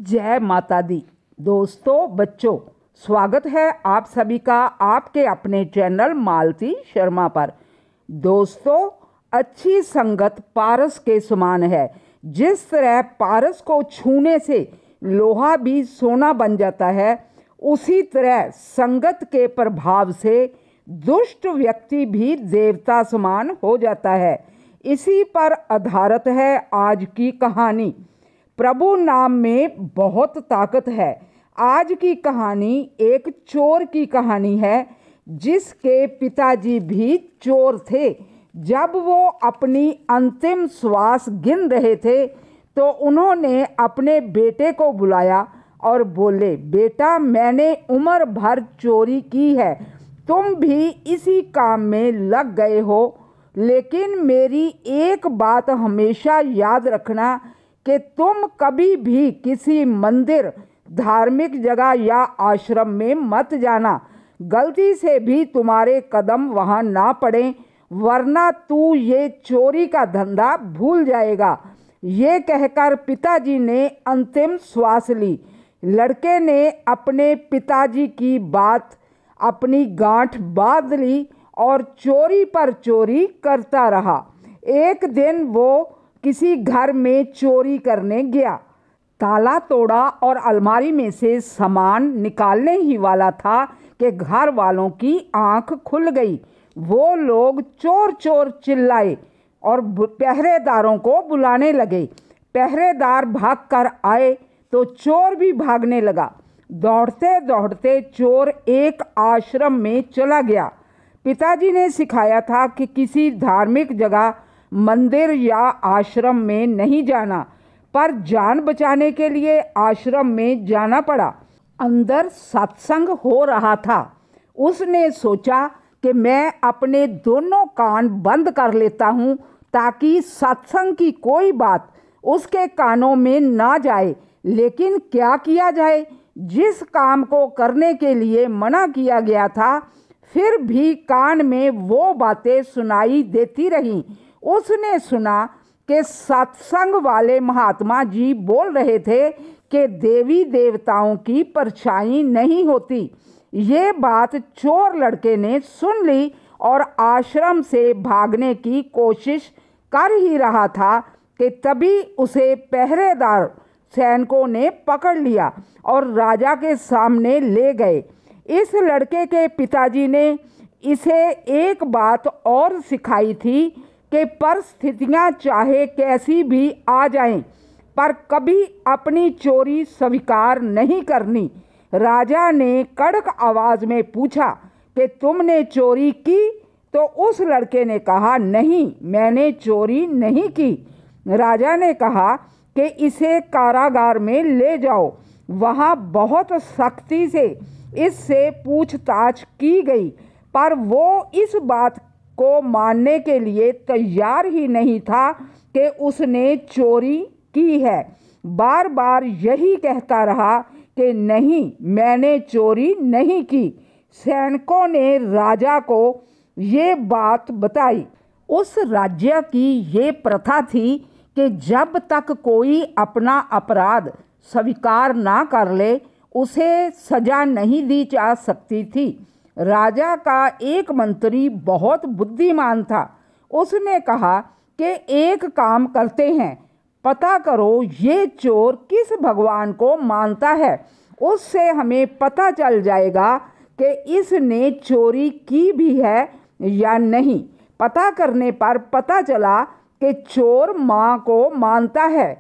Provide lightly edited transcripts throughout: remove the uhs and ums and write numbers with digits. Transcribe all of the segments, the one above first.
जय माता दी। दोस्तों, बच्चों, स्वागत है आप सभी का आपके अपने चैनल मालती शर्मा पर। दोस्तों, अच्छी संगत पारस के समान है। जिस तरह पारस को छूने से लोहा भी सोना बन जाता है, उसी तरह संगत के प्रभाव से दुष्ट व्यक्ति भी देवता समान हो जाता है। इसी पर आधारित है आज की कहानी। प्रभु नाम में बहुत ताकत है। आज की कहानी एक चोर की कहानी है, जिसके पिताजी भी चोर थे। जब वो अपनी अंतिम श्वास गिन रहे थे, तो उन्होंने अपने बेटे को बुलाया और बोले, बेटा, मैंने उम्र भर चोरी की है, तुम भी इसी काम में लग गए हो, लेकिन मेरी एक बात हमेशा याद रखना कि तुम कभी भी किसी मंदिर, धार्मिक जगह या आश्रम में मत जाना। गलती से भी तुम्हारे कदम वहाँ ना पड़ें, वरना तू ये चोरी का धंधा भूल जाएगा। ये कहकर पिताजी ने अंतिम श्वास ली। लड़के ने अपने पिताजी की बात अपनी गांठ बांध ली और चोरी पर चोरी करता रहा। एक दिन वो किसी घर में चोरी करने गया। ताला तोड़ा और अलमारी में से सामान निकालने ही वाला था कि घर वालों की आंख खुल गई। वो लोग चोर चोर चिल्लाए और पहरेदारों को बुलाने लगे। पहरेदार भागकर आए तो चोर भी भागने लगा। दौड़ते दौड़ते चोर एक आश्रम में चला गया। पिताजी ने सिखाया था कि किसी धार्मिक जगह, मंदिर या आश्रम में नहीं जाना, पर जान बचाने के लिए आश्रम में जाना पड़ा। अंदर सत्संग हो रहा था। उसने सोचा कि मैं अपने दोनों कान बंद कर लेता हूँ, ताकि सत्संग की कोई बात उसके कानों में ना जाए। लेकिन क्या किया जाए, जिस काम को करने के लिए मना किया गया था, फिर भी कान में वो बातें सुनाई देती रहीं। उसने सुना कि सत्संग वाले महात्मा जी बोल रहे थे कि देवी देवताओं की परछाई नहीं होती। ये बात चोर लड़के ने सुन ली और आश्रम से भागने की कोशिश कर ही रहा था कि तभी उसे पहरेदार सैनिकों ने पकड़ लिया और राजा के सामने ले गए। इस लड़के के पिताजी ने इसे एक बात और सिखाई थी कि परिस्थितियां चाहे कैसी भी आ जाएं, पर कभी अपनी चोरी स्वीकार नहीं करनी। राजा ने कड़क आवाज में पूछा कि तुमने चोरी की? तो उस लड़के ने कहा, नहीं, मैंने चोरी नहीं की। राजा ने कहा कि इसे कारागार में ले जाओ। वहाँ बहुत सख्ती से इससे पूछताछ की गई, पर वो इस बात को मानने के लिए तैयार ही नहीं था कि उसने चोरी की है। बार बार यही कहता रहा कि नहीं, मैंने चोरी नहीं की। सैनिकों ने राजा को ये बात बताई। उस राज्य की ये प्रथा थी कि जब तक कोई अपना अपराध स्वीकार ना कर ले, उसे सजा नहीं दी जा सकती थी। राजा का एक मंत्री बहुत बुद्धिमान था। उसने कहा कि एक काम करते हैं, पता करो ये चोर किस भगवान को मानता है। उससे हमें पता चल जाएगा कि इसने चोरी की भी है या नहीं। पता करने पर पता चला कि चोर माँ को मानता है।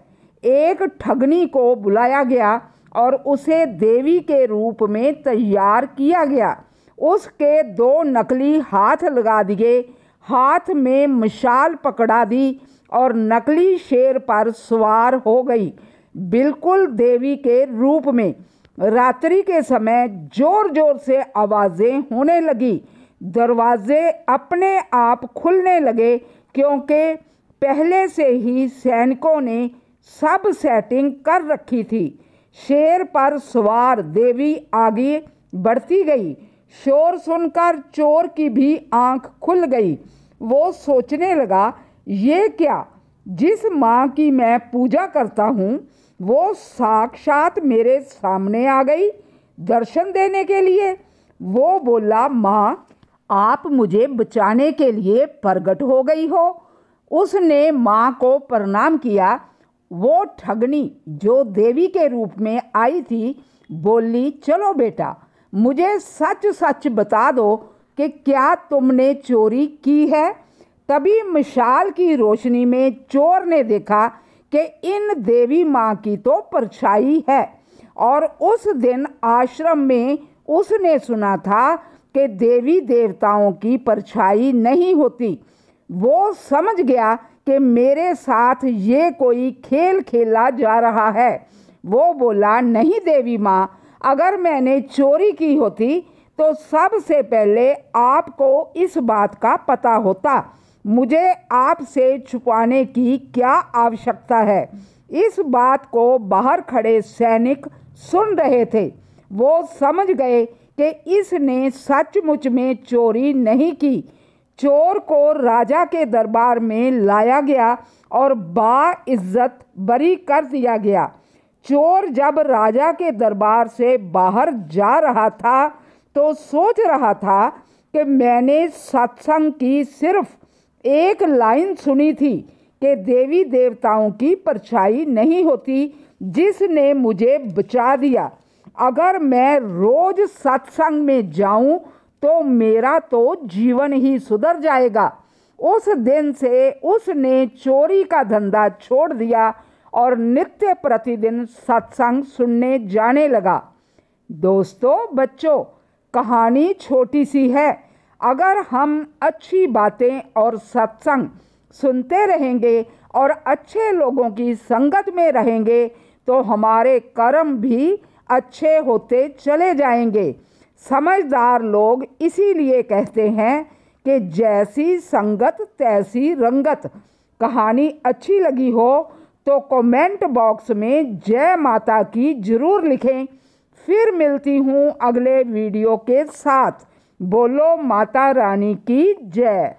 एक ठगनी को बुलाया गया और उसे देवी के रूप में तैयार किया गया। उसके 2 नकली हाथ लगा दिए, हाथ में मशाल पकड़ा दी और नकली शेर पर सवार हो गई, बिल्कुल देवी के रूप में। रात्रि के समय जोर जोर से आवाज़ें होने लगी। दरवाजे अपने आप खुलने लगे, क्योंकि पहले से ही सैनिकों ने सब सेटिंग कर रखी थी। शेर पर सवार देवी आगे बढ़ती गई। शोर सुनकर चोर की भी आंख खुल गई। वो सोचने लगा, ये क्या, जिस माँ की मैं पूजा करता हूँ वो साक्षात मेरे सामने आ गई दर्शन देने के लिए। वो बोला, माँ आप मुझे बचाने के लिए प्रकट हो गई हो। उसने माँ को प्रणाम किया। वो ठगनी जो देवी के रूप में आई थी बोली, चलो बेटा मुझे सच सच बता दो कि क्या तुमने चोरी की है। तभी मशाल की रोशनी में चोर ने देखा कि इन देवी माँ की तो परछाई है, और उस दिन आश्रम में उसने सुना था कि देवी देवताओं की परछाई नहीं होती। वो समझ गया कि मेरे साथ ये कोई खेल खेला जा रहा है। वो बोला, नहीं देवी माँ, अगर मैंने चोरी की होती तो सबसे पहले आपको इस बात का पता होता। मुझे आपसे छुपाने की क्या आवश्यकता है। इस बात को बाहर खड़े सैनिक सुन रहे थे। वो समझ गए कि इसने सचमुच में चोरी नहीं की। चोर को राजा के दरबार में लाया गया और बाइज्जत बरी कर दिया गया। चोर जब राजा के दरबार से बाहर जा रहा था तो सोच रहा था कि मैंने सत्संग की सिर्फ एक लाइन सुनी थी कि देवी देवताओं की परछाई नहीं होती, जिसने मुझे बचा दिया। अगर मैं रोज सत्संग में जाऊं तो मेरा तो जीवन ही सुधर जाएगा। उस दिन से उसने चोरी का धंधा छोड़ दिया और नित्य प्रतिदिन सत्संग सुनने जाने लगा। दोस्तों, बच्चों, कहानी छोटी सी है। अगर हम अच्छी बातें और सत्संग सुनते रहेंगे और अच्छे लोगों की संगत में रहेंगे तो हमारे कर्म भी अच्छे होते चले जाएंगे। समझदार लोग इसीलिए कहते हैं कि जैसी संगत तैसी रंगत। कहानी अच्छी लगी हो तो कमेंट बॉक्स में जय माता की जरूर लिखें। फिर मिलती हूँ अगले वीडियो के साथ। बोलो माता रानी की जय।